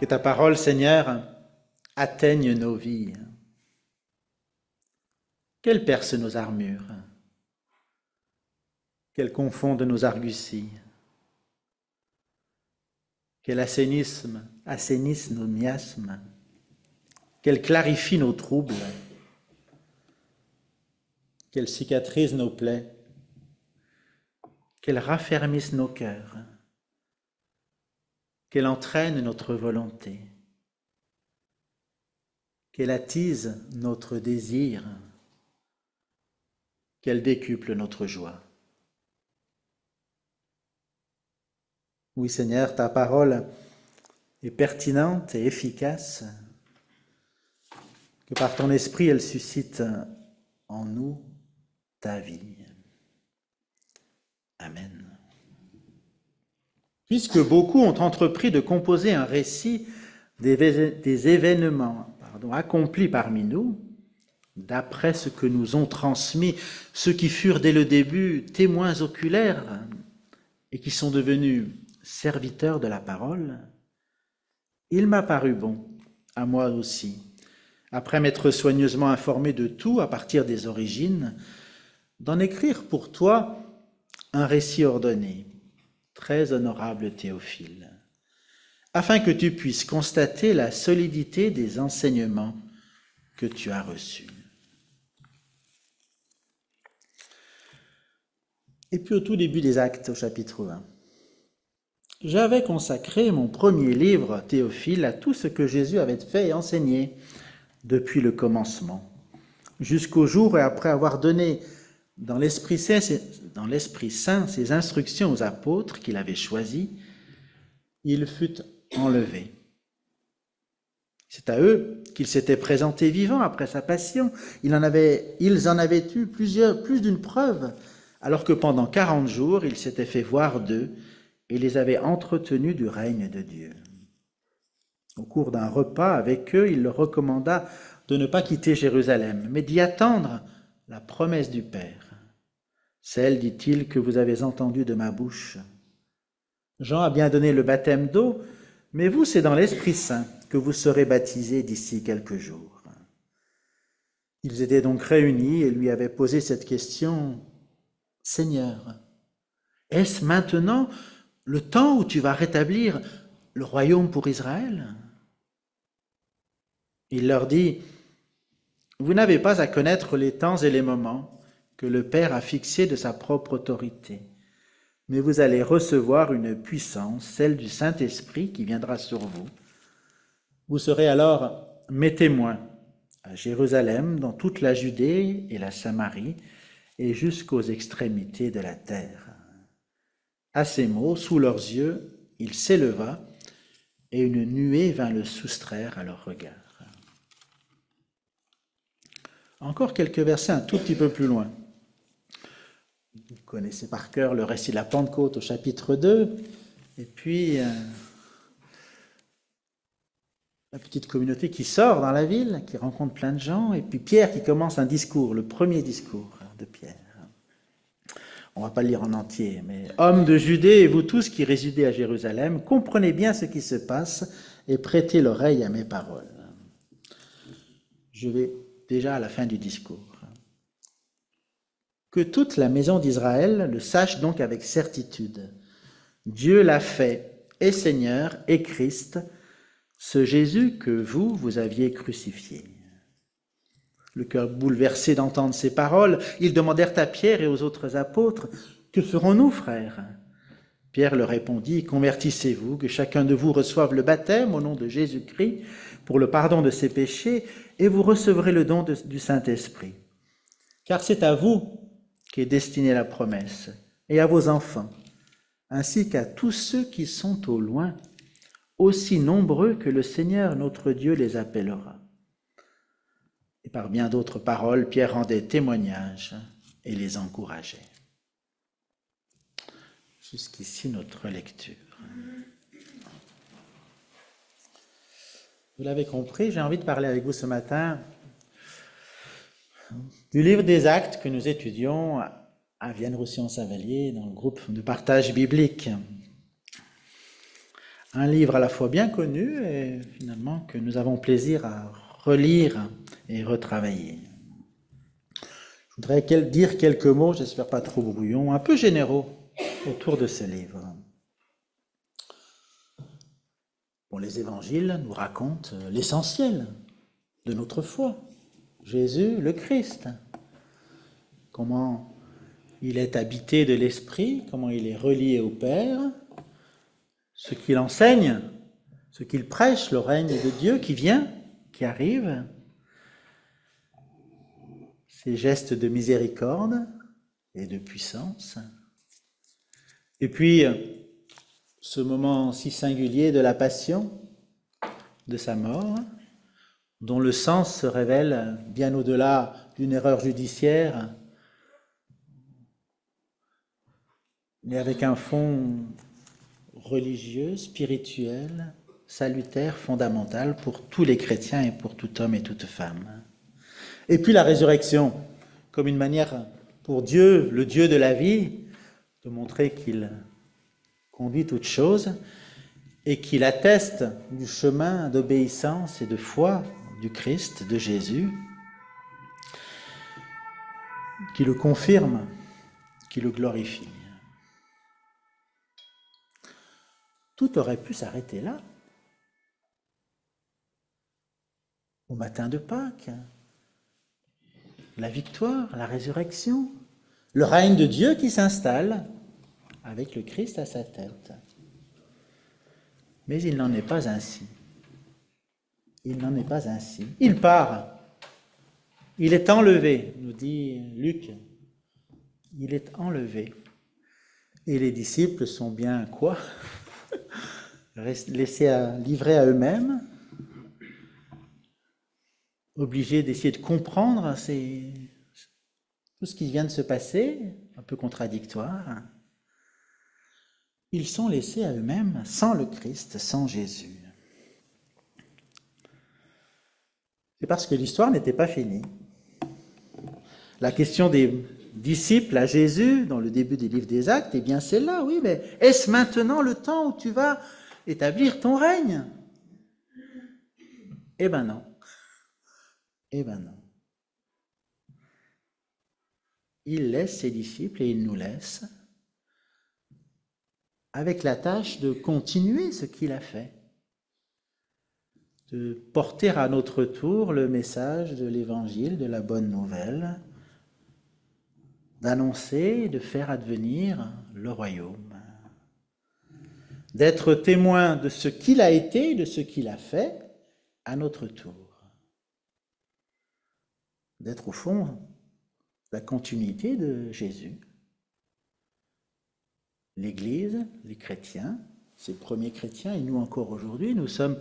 Que ta parole, Seigneur, atteigne nos vies, qu'elle perce nos armures, qu'elle confonde nos arguties, qu'elle assainisse nos miasmes, qu'elle clarifie nos troubles, qu'elle cicatrise nos plaies, qu'elle raffermisse nos cœurs, qu'elle entraîne notre volonté, qu'elle attise notre désir, qu'elle décuple notre joie. Oui, Seigneur, ta parole est pertinente et efficace, que par ton esprit, elle suscite en nous ta vie. Amen. Puisque beaucoup ont entrepris de composer un récit des événements accomplis parmi nous, d'après ce que nous ont transmis ceux qui furent dès le début témoins oculaires et qui sont devenus serviteurs de la parole, il m'a paru bon, à moi aussi, après m'être soigneusement informé de tout à partir des origines, d'en écrire pour toi un récit ordonné, très honorable Théophile, afin que tu puisses constater la solidité des enseignements que tu as reçus. Et puis au tout début des Actes, au chapitre 1, j'avais consacré mon premier livre, Théophile, à tout ce que Jésus avait fait et enseigné depuis le commencement, jusqu'au jour et après avoir donné dans l'Esprit Saint ses instructions aux apôtres qu'il avait choisis, il fut enlevé. C'est à eux qu'il s'était présenté vivant après sa passion. Ils en avaient eu plus d'une preuve, alors que pendant 40 jours, il s'était fait voir d'eux et les avait entretenus du règne de Dieu. Au cours d'un repas avec eux, il leur recommanda de ne pas quitter Jérusalem, mais d'y attendre la promesse du Père. Celle, dit-il, que vous avez entendue de ma bouche. Jean a bien donné le baptême d'eau, mais vous, c'est dans l'Esprit Saint que vous serez baptisés d'ici quelques jours. Ils étaient donc réunis et lui avaient posé cette question, « Seigneur, est-ce maintenant le temps où tu vas rétablir le royaume pour Israël ?» Il leur dit, « Vous n'avez pas à connaître les temps et les moments que le Père a fixés de sa propre autorité, mais vous allez recevoir une puissance, celle du Saint-Esprit qui viendra sur vous. Vous serez alors mes témoins à Jérusalem, dans toute la Judée et la Samarie, et jusqu'aux extrémités de la terre. » À ces mots, sous leurs yeux, il s'éleva et une nuée vint le soustraire à leur regard. Encore quelques versets un tout petit peu plus loin. Vous connaissez par cœur le récit de la Pentecôte au chapitre 2, et puis la petite communauté qui sort dans la ville, qui rencontre plein de gens, et puis Pierre qui commence un discours, le premier discours de Pierre. On ne va pas le lire en entier, mais « Hommes de Judée et vous tous qui résidez à Jérusalem, comprenez bien ce qui se passe et prêtez l'oreille à mes paroles. » Je vais déjà à la fin du discours. « Que toute la maison d'Israël le sache donc avec certitude. Dieu l'a fait, et Seigneur, et Christ, ce Jésus que vous aviez crucifié. » Le cœur bouleversé d'entendre ces paroles, ils demandèrent à Pierre et aux autres apôtres, « Que ferons-nous, frères ?» Pierre leur répondit, « Convertissez-vous, que chacun de vous reçoive le baptême au nom de Jésus-Christ pour le pardon de ses péchés, et vous recevrez le don du Saint-Esprit. Car c'est à vous qu'est destinée la promesse, et à vos enfants, ainsi qu'à tous ceux qui sont au loin, aussi nombreux que le Seigneur notre Dieu les appellera. » Et par bien d'autres paroles, Pierre rendait témoignage et les encourageait. Jusqu'ici notre lecture. Vous l'avez compris, j'ai envie de parler avec vous ce matin du livre des Actes que nous étudions à Vienne-Roussillon-Savalier dans le groupe de partage biblique. Un livre à la fois bien connu et finalement que nous avons plaisir à relire et retravailler. Je voudrais dire quelques mots, j'espère pas trop brouillons, un peu généraux autour de ce livre. Bon, les évangiles nous racontent l'essentiel de notre foi. Jésus, le Christ. Comment il est habité de l'Esprit, comment il est relié au Père, ce qu'il enseigne, ce qu'il prêche, le règne de Dieu qui vient, qui arrive, ses gestes de miséricorde et de puissance. Et puis, ce moment si singulier de la passion, de sa mort, dont le sens se révèle bien au-delà d'une erreur judiciaire, mais avec un fond religieux, spirituel, salutaire, fondamental pour tous les chrétiens et pour tout homme et toute femme. Et puis la résurrection, comme une manière pour Dieu, le Dieu de la vie, de montrer qu'il conduit toutes choses et qu'il atteste du chemin d'obéissance et de foi du Christ, de Jésus, qui le confirme, qui le glorifie. Tout aurait pu s'arrêter là, au matin de Pâques. La victoire, la résurrection, le règne de Dieu qui s'installe avec le Christ à sa tête. Mais il n'en est pas ainsi. Il n'en est pas ainsi. Il part. Il est enlevé, nous dit Luc. Il est enlevé. Et les disciples sont bien quoi? Livrés à eux-mêmes, obligés d'essayer de comprendre tout ce qui vient de se passer, un peu contradictoire. Ils sont laissés à eux-mêmes, sans le Christ, sans Jésus. C'est parce que l'histoire n'était pas finie. La question des disciples à Jésus, dans le début des livres des Actes, eh bien c'est là, oui, mais est-ce maintenant le temps où tu vas établir ton règne? Eh ben non. Eh ben non. Il laisse ses disciples et il nous laisse avec la tâche de continuer ce qu'il a fait, de porter à notre tour le message de l'Évangile, de la bonne nouvelle, d'annoncer, de faire advenir le royaume, d'être témoin de ce qu'il a été, de ce qu'il a fait à notre tour, d'être au fond la continuité de Jésus. L'Église, les chrétiens, ces premiers chrétiens, et nous encore aujourd'hui, nous sommes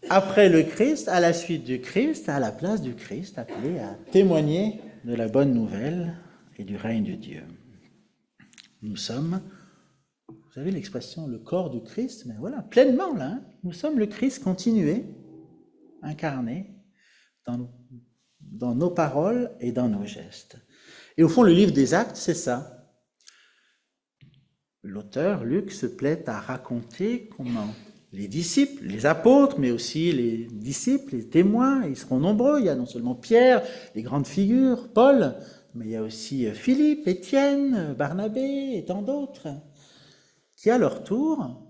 après le Christ, à la suite du Christ, à la place du Christ, appelés à témoigner de la bonne nouvelle et du règne de Dieu. Nous sommes, vous savez l'expression, le corps du Christ, mais voilà, pleinement là, hein, nous sommes le Christ continué, incarné dans nos paroles et dans nos gestes. Et au fond, le livre des Actes, c'est ça. L'auteur, Luc, se plaît à raconter comment les disciples, les apôtres, mais aussi les disciples, les témoins, ils seront nombreux. Il y a non seulement Pierre, les grandes figures, Paul, mais il y a aussi Philippe, Étienne, Barnabé et tant d'autres, qui à leur tour,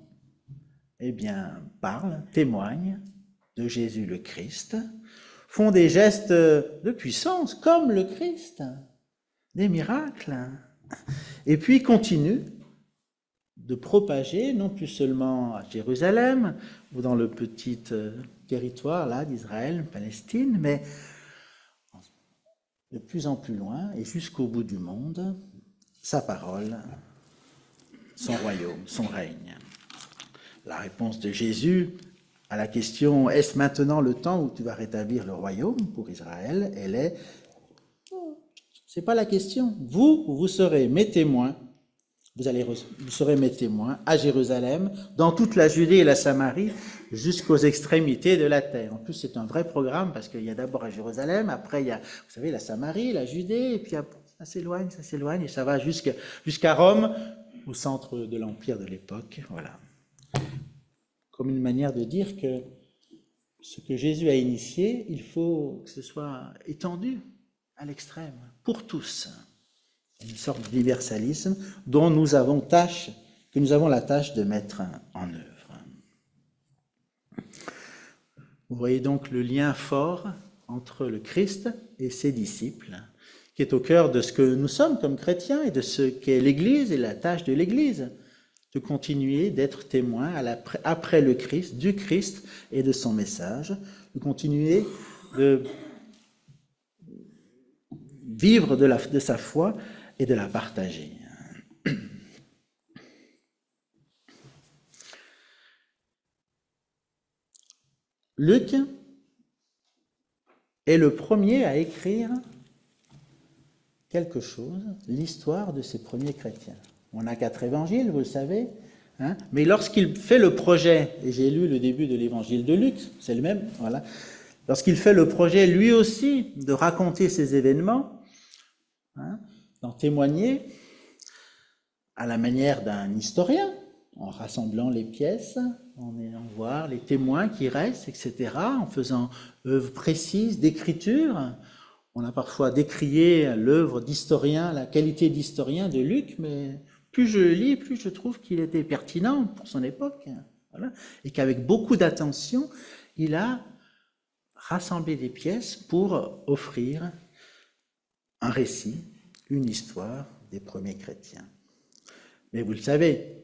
eh bien, parlent, témoignent de Jésus le Christ, font des gestes de puissance comme le Christ, des miracles, et puis continuent de propager, non plus seulement à Jérusalem ou dans le petit territoire là d'Israël, Palestine, mais de plus en plus loin et jusqu'au bout du monde, sa parole, son royaume, son règne. La réponse de Jésus à la question « Est-ce maintenant le temps où tu vas rétablir le royaume pour Israël ?» elle est « C'est pas la question. Vous serez mes témoins. Vous serez mes témoins à Jérusalem, dans toute la Judée et la Samarie, jusqu'aux extrémités de la terre. » En plus, c'est un vrai programme parce qu'il y a d'abord à Jérusalem, après il y a, vous savez, la Samarie, la Judée, et puis ça s'éloigne, et ça va jusqu'à Rome, au centre de l'Empire de l'époque. Voilà. comme une manière de dire que ce que Jésus a initié, il faut que ce soit étendu à l'extrême, pour tous. Une sorte d'universalisme dont nous avons la tâche de mettre en œuvre. Vous voyez donc le lien fort entre le Christ et ses disciples, qui est au cœur de ce que nous sommes comme chrétiens et de ce qu'est l'Église et la tâche de l'Église, de continuer d'être témoins après le Christ, du Christ et de son message, de continuer de vivre de sa foi et de la partager. Luc est le premier à écrire quelque chose, l'histoire de ces premiers chrétiens. On a 4 évangiles, vous le savez, hein, mais lorsqu'il fait le projet, et j'ai lu le début de l'évangile de Luc, c'est le même, voilà, lorsqu'il fait le projet lui aussi de raconter ces événements, hein, d'en témoigner à la manière d'un historien, en rassemblant les pièces, en allant voir les témoins qui restent, etc., en faisant œuvre précise d'écriture. On a parfois décrié l'œuvre d'historien, la qualité d'historien de Luc, mais plus je le lis, plus je trouve qu'il était pertinent pour son époque, voilà, et qu'avec beaucoup d'attention, il a rassemblé des pièces pour offrir un récit, une histoire des premiers chrétiens. Mais vous le savez,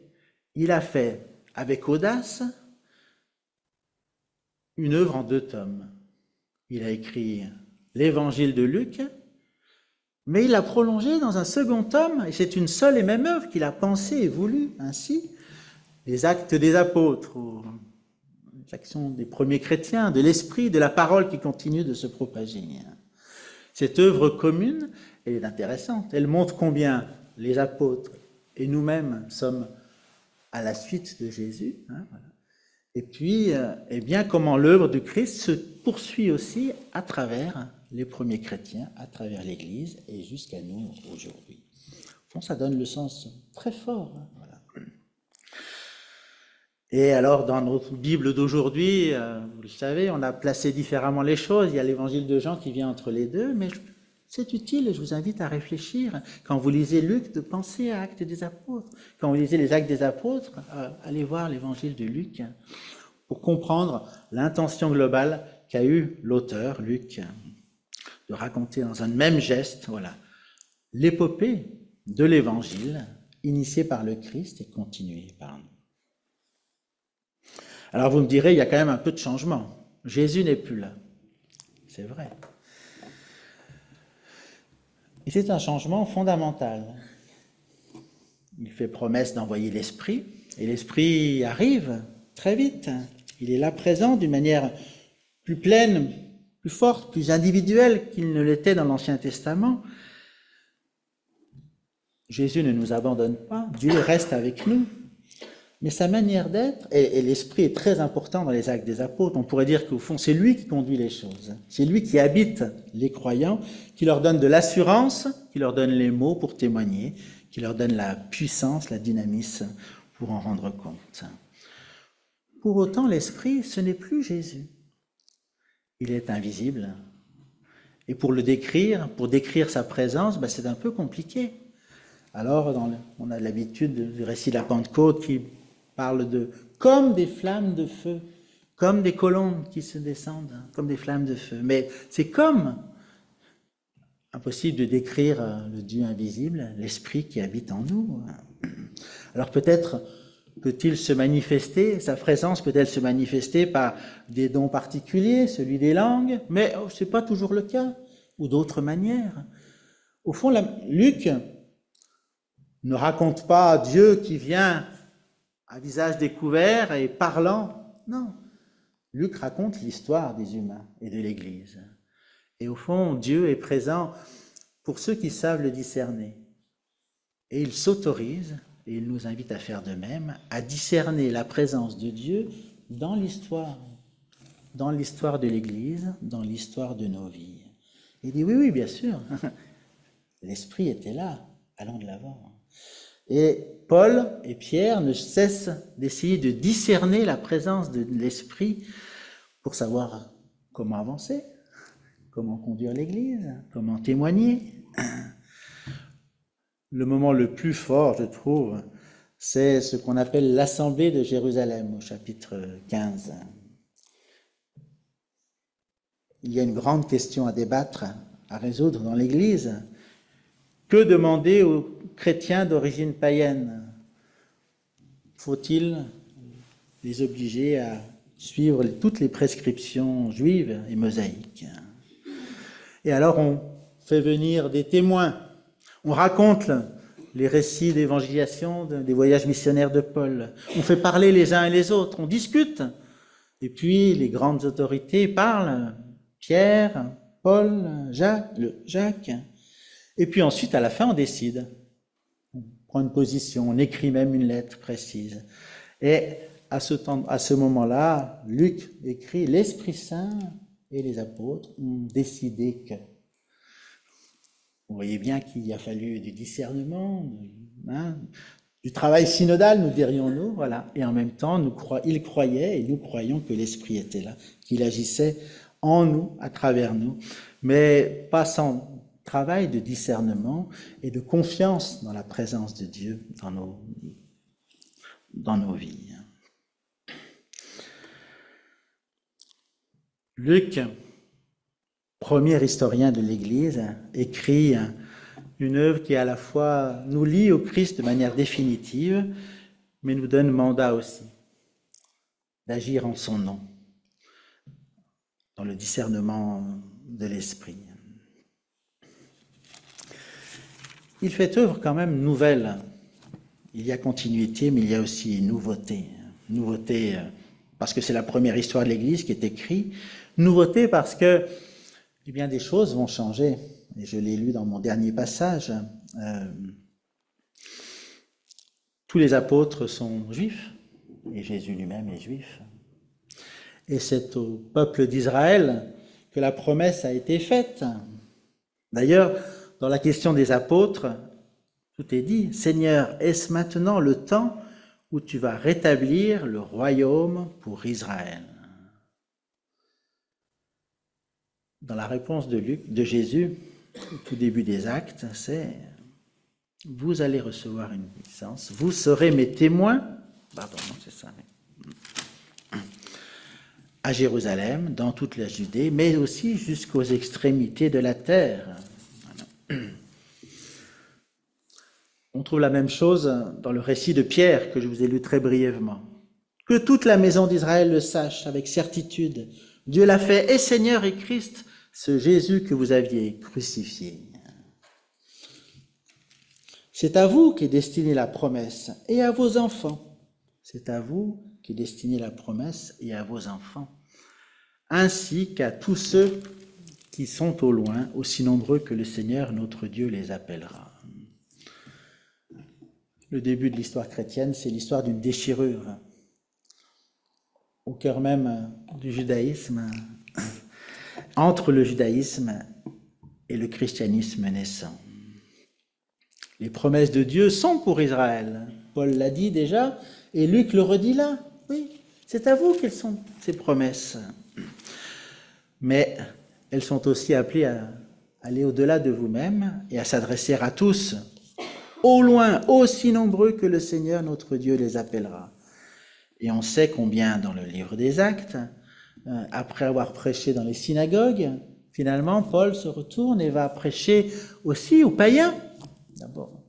il a fait avec audace une œuvre en 2 tomes. Il a écrit l'évangile de Luc, mais il l'a prolongé dans un second tome, et c'est une seule et même œuvre qu'il a pensée et voulu ainsi. Les actes des apôtres, l'action des premiers chrétiens, de l'esprit, de la parole qui continue de se propager. Cette œuvre commune, elle est intéressante. Elle montre combien les apôtres et nous-mêmes sommes à la suite de Jésus. Hein, voilà. Et puis, eh bien, comment l'œuvre du Christ se poursuit aussi à travers les premiers chrétiens, à travers l'Église et jusqu'à nous aujourd'hui. Bon, ça donne le sens très fort. Hein, voilà. Et alors, dans notre Bible d'aujourd'hui, vous le savez, on a placé différemment les choses. Il y a l'évangile de Jean qui vient entre les deux, mais c'est utile et je vous invite à réfléchir. Quand vous lisez Luc, de penser à Actes des Apôtres. Quand vous lisez les Actes des Apôtres, allez voir l'évangile de Luc pour comprendre l'intention globale qu'a eu l'auteur, Luc, de raconter dans un même geste, voilà, l'épopée de l'évangile initiée par le Christ et continuée par nous. Alors vous me direz, il y a quand même un peu de changement. Jésus n'est plus là. C'est vrai. Et c'est un changement fondamental. Il fait promesse d'envoyer l'Esprit, et l'Esprit arrive très vite. Il est là présent d'une manière plus pleine, plus forte, plus individuelle qu'il ne l'était dans l'Ancien Testament. Jésus ne nous abandonne pas, Dieu reste avec nous. Mais sa manière d'être, et l'Esprit est très important dans les Actes des Apôtres, on pourrait dire qu'au fond, c'est lui qui conduit les choses. C'est lui qui habite les croyants, qui leur donne de l'assurance, qui leur donne les mots pour témoigner, qui leur donne la puissance, la dynamisme pour en rendre compte. Pour autant, l'Esprit, ce n'est plus Jésus. Il est invisible. Et pour le décrire, pour décrire sa présence, c'est un peu compliqué. Alors, on a l'habitude du récit de la Pentecôte qui parle de comme des flammes de feu, comme des colombes qui se descendent, comme des flammes de feu. Mais c'est comme impossible de décrire le Dieu invisible, l'Esprit qui habite en nous. Alors peut-être peut-il se manifester, sa présence peut-elle se manifester par des dons particuliers, celui des langues, mais ce n'est pas toujours le cas, ou d'autres manières. Au fond, Luc ne raconte pas Dieu qui vient à visage découvert et parlant. Non. Luc raconte l'histoire des humains et de l'Église. Et au fond, Dieu est présent pour ceux qui savent le discerner. Et il s'autorise, et il nous invite à faire de même, à discerner la présence de Dieu dans l'histoire de l'Église, dans l'histoire de nos vies. Il dit oui, bien sûr, l'Esprit était là, allons de l'avant. Et Paul et Pierre ne cessent d'essayer de discerner la présence de l'Esprit pour savoir comment avancer, comment conduire l'Église, comment témoigner. Le moment le plus fort, je trouve, c'est ce qu'on appelle l'Assemblée de Jérusalem, au chapitre 15. Il y a une grande question à débattre, à résoudre dans l'Église. Que demander aux chrétiens d'origine païenne? Faut-il les obliger à suivre toutes les prescriptions juives et mosaïques? Et alors on fait venir des témoins. On raconte les récits d'évangélisation, des voyages missionnaires de Paul. On fait parler les uns et les autres, on discute. Et puis les grandes autorités parlent, Pierre, Paul, Jacques. Et puis ensuite, à la fin, on décide. On prend une position, on écrit même une lettre précise. Et à ce moment-là, Luc écrit, l'Esprit Saint et les apôtres ont décidé que. Vous voyez bien qu'il a fallu du discernement, du travail synodal, nous dirions-nous, voilà. Et en même temps, il croyait et nous croyons que l'Esprit était là, qu'il agissait en nous, à travers nous, mais pas sans travail de discernement et de confiance dans la présence de Dieu dans nos vies. Luc, premier historien de l'Église, écrit une œuvre qui à la fois nous lie au Christ de manière définitive, mais nous donne mandat aussi d'agir en son nom, dans le discernement de l'Esprit. Il fait œuvre quand même nouvelle. Il y a continuité, mais il y a aussi nouveauté. Nouveauté parce que c'est la première histoire de l'Église qui est écrite. Nouveauté parce que eh bien, des choses vont changer. Et je l'ai lu dans mon dernier passage. Tous les apôtres sont juifs, et Jésus lui-même est juif. Et c'est au peuple d'Israël que la promesse a été faite. D'ailleurs, dans la question des apôtres, tout est dit. Seigneur, est-ce maintenant le temps où tu vas rétablir le royaume pour Israël? Dans la réponse de Jésus, au tout début des Actes, c'est « Vous allez recevoir une puissance, vous serez mes témoins, à Jérusalem, dans toute la Judée, mais aussi jusqu'aux extrémités de la terre. » On trouve la même chose dans le récit de Pierre que je vous ai lu très brièvement. « Que toute la maison d'Israël le sache avec certitude, Dieu l'a fait, et Seigneur et Christ, ce Jésus que vous aviez crucifié. » C'est à vous qu'est destinée la promesse, et à vos enfants. C'est à vous qu'est destinée la promesse, et à vos enfants, ainsi qu'à tous ceux qui sont au loin, aussi nombreux que le Seigneur, notre Dieu, les appellera. Le début de l'histoire chrétienne, c'est l'histoire d'une déchirure au cœur même du judaïsme, entre le judaïsme et le christianisme naissant. Les promesses de Dieu sont pour Israël. Paul l'a dit déjà, et Luc le redit là. Oui, c'est à vous qu'elles sont, ces promesses. Mais elles sont aussi appelées à aller au-delà de vous-même et à s'adresser à tous, au loin, aussi nombreux que le Seigneur notre Dieu les appellera. Et on sait combien dans le livre des Actes, après avoir prêché dans les synagogues, finalement Paul se retourne et va prêcher aussi aux païens. D'abord,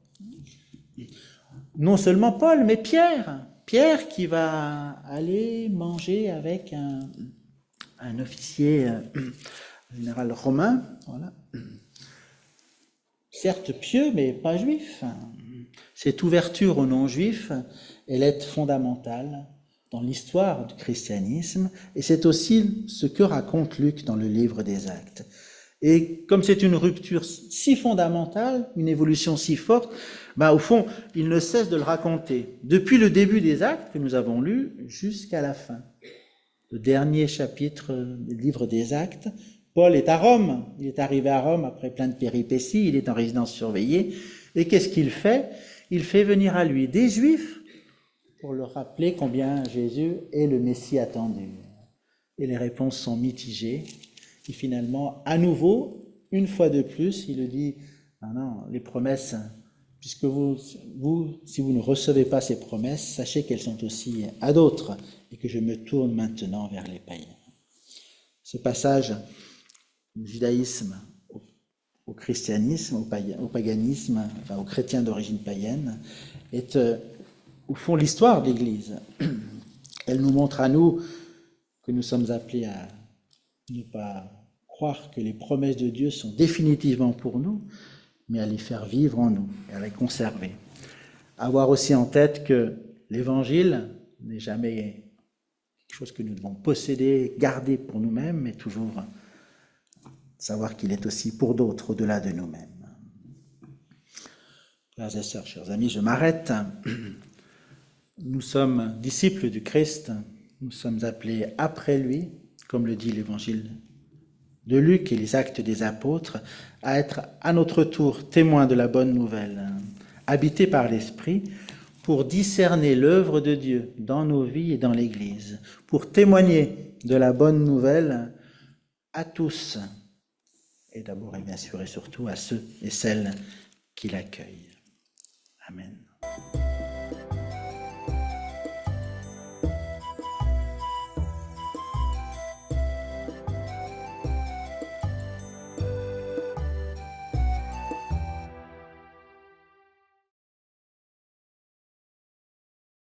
non seulement Paul, mais Pierre qui va aller manger avec un officier général romain, voilà. Certes pieux, mais pas juif. Cette ouverture aux non-juifs, elle est fondamentale dans l'histoire du christianisme, et c'est aussi ce que raconte Luc dans le livre des Actes. Et comme c'est une rupture si fondamentale, une évolution si forte, au fond, il ne cesse de le raconter. Depuis le début des Actes que nous avons lus jusqu'à la fin. Le dernier chapitre du livre des Actes, Paul est à Rome. Il est arrivé à Rome après plein de péripéties, il est en résidence surveillée. Et qu'est-ce qu'il fait? il fait venir à lui des Juifs pour leur rappeler combien Jésus est le Messie attendu. Et les réponses sont mitigées. Et finalement, à nouveau, une fois de plus, il dit, non, les promesses, puisque si vous ne recevez pas ces promesses, sachez qu'elles sont aussi à d'autres et que je me tourne maintenant vers les païens. Ce passage du judaïsme au christianisme, au paganisme, enfin aux chrétiens d'origine païenne, est au fond l'histoire de l'Église. Elle nous montre à nous que nous sommes appelés à ne pas croire que les promesses de Dieu sont définitivement pour nous, mais à les faire vivre en nous et à les conserver. Avoir aussi en tête que l'Évangile n'est jamais quelque chose que nous devons posséder, garder pour nous-mêmes, mais toujours savoir qu'il est aussi pour d'autres, au-delà de nous-mêmes. Frères et sœurs, chers amis, je m'arrête. Nous sommes disciples du Christ, nous sommes appelés après lui, comme le dit l'Évangile de Luc et les Actes des Apôtres, à être à notre tour témoins de la bonne nouvelle, habités par l'Esprit, pour discerner l'œuvre de Dieu dans nos vies et dans l'Église, pour témoigner de la bonne nouvelle à tous, et d'abord et bien sûr et surtout à ceux et celles qui l'accueillent. Amen.